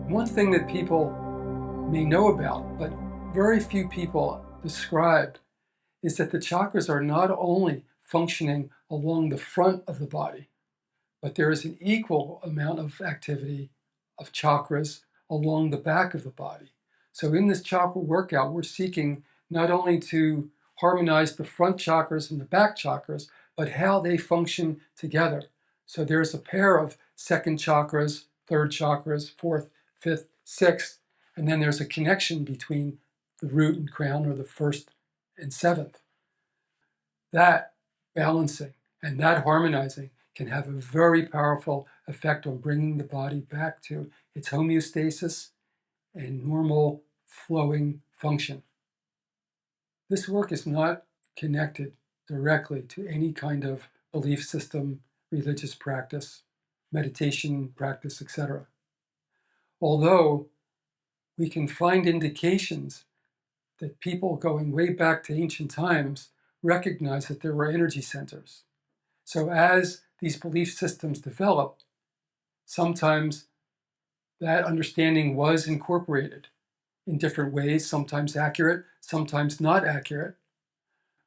One thing that people may know about, but very few people describe, is that the chakras are not only functioning along the front of the body, but there is an equal amount of activity of chakras along the back of the body. So in this chakra workout, we're seeking not only to harmonize the front chakras and the back chakras, but how they function together. So there's a pair of second chakras, third chakras, fourth, fifth, sixth, and then there's a connection between the root and crown, or the first and seventh. That balancing and that harmonizing can have a very powerful effect on bringing the body back to its homeostasis and normal flowing function. This work is not connected directly to any kind of belief system, religious practice, meditation practice, etc. Although we can find indications that people going way back to ancient times recognize that there were energy centers. So as these belief systems developed, sometimes that understanding was incorporated in different ways, sometimes accurate, sometimes not accurate.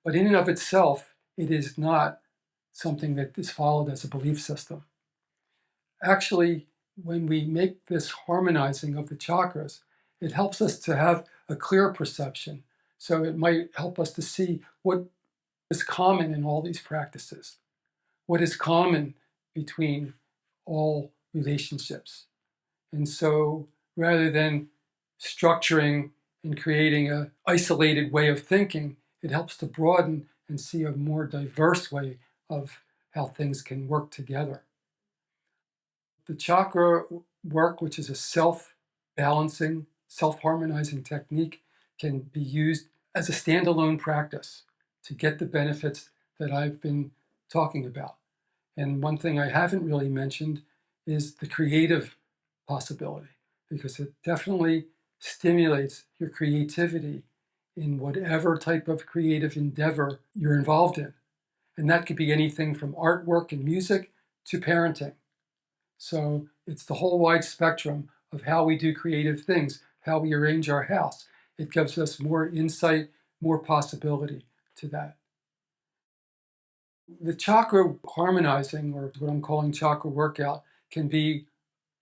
But in and of itself, it is not something that is followed as a belief system. Actually, when we make this harmonizing of the chakras, it helps us to have a clear perception. So it might help us to see what is common in all these practices, what is common between all relationships. And so rather than structuring and creating an isolated way of thinking, it helps to broaden and see a more diverse way of how things can work together. The chakra work, which is a self-balancing, self-harmonizing technique, can be used as a standalone practice to get the benefits that I've been talking about. And one thing I haven't really mentioned is the creative possibility, because it definitely stimulates your creativity in whatever type of creative endeavor you're involved in. And that could be anything from artwork and music to parenting. So it's the whole wide spectrum of how we do creative things, how we arrange our house. It gives us more insight, more possibility to that. The chakra harmonizing, or what I'm calling chakra workout, can be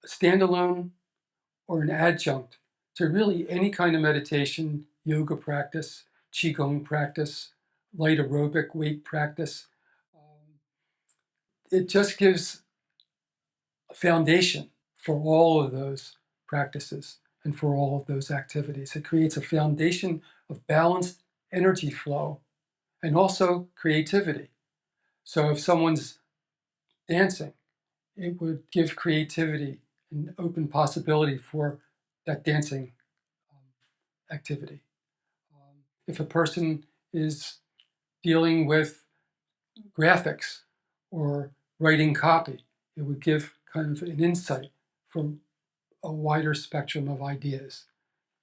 standalone or an adjunct to really any kind of meditation, yoga practice, qigong practice, light aerobic weight practice. It just gives a foundation for all of those practices and for all of those activities. It creates a foundation of balanced energy flow and also creativity. So if someone's dancing, it would give creativity and open possibility for that dancing activity. If a person is dealing with graphics or writing copy, it would give kind of an insight from a wider spectrum of ideas.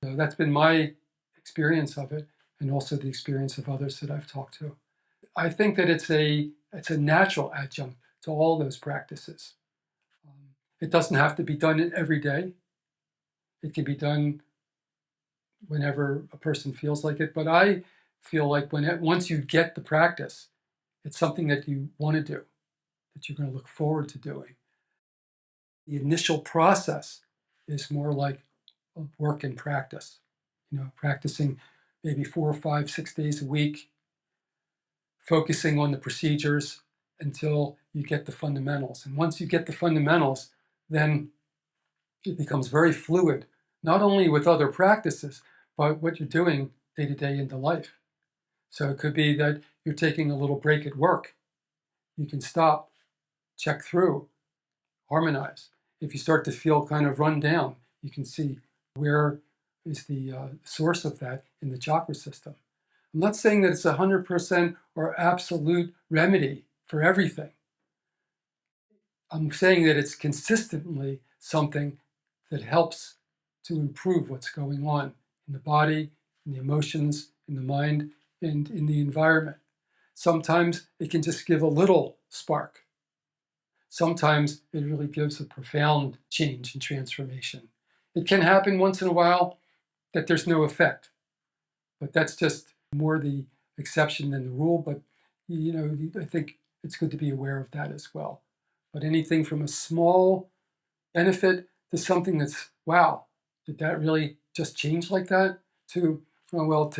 So that's been my experience of it, and also the experience of others that I've talked to. I think that it's a natural adjunct to all those practices. It doesn't have to be done every day. It can be done whenever a person feels like it. But I feel like once you get the practice, it's something that you want to do, that you're going to look forward to doing. The initial process is more like a work in practice. Practicing maybe 4 or 5, 6 days a week, focusing on the procedures until you get the fundamentals. And once you get the fundamentals, then it becomes very fluid, not only with other practices, but what you're doing day to day into life. So it could be that you're taking a little break at work. You can stop, check through, harmonize. If you start to feel kind of run down, you can see where is the source of that in the chakra system. I'm not saying that it's 100% or absolute remedy for everything. I'm saying that it's consistently something that helps to improve what's going on in the body, in the emotions, in the mind, and in the environment. Sometimes it can just give a little spark. Sometimes it really gives a profound change and transformation. It can happen once in a while that there's no effect, but that's just more the exception than the rule. But I think it's good to be aware of that as well. But anything from a small benefit to something that's, wow, did that really just change like that? To, oh, well,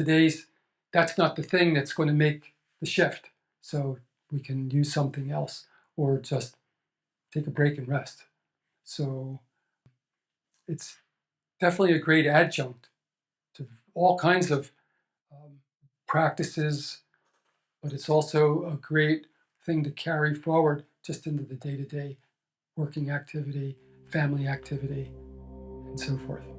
that's not the thing that's going to make the shift. So we can use something else or just take a break and rest. So it's definitely a great adjunct to all kinds of practices, but it's also a great thing to carry forward just into the day-to-day working activity, family activity, and so forth.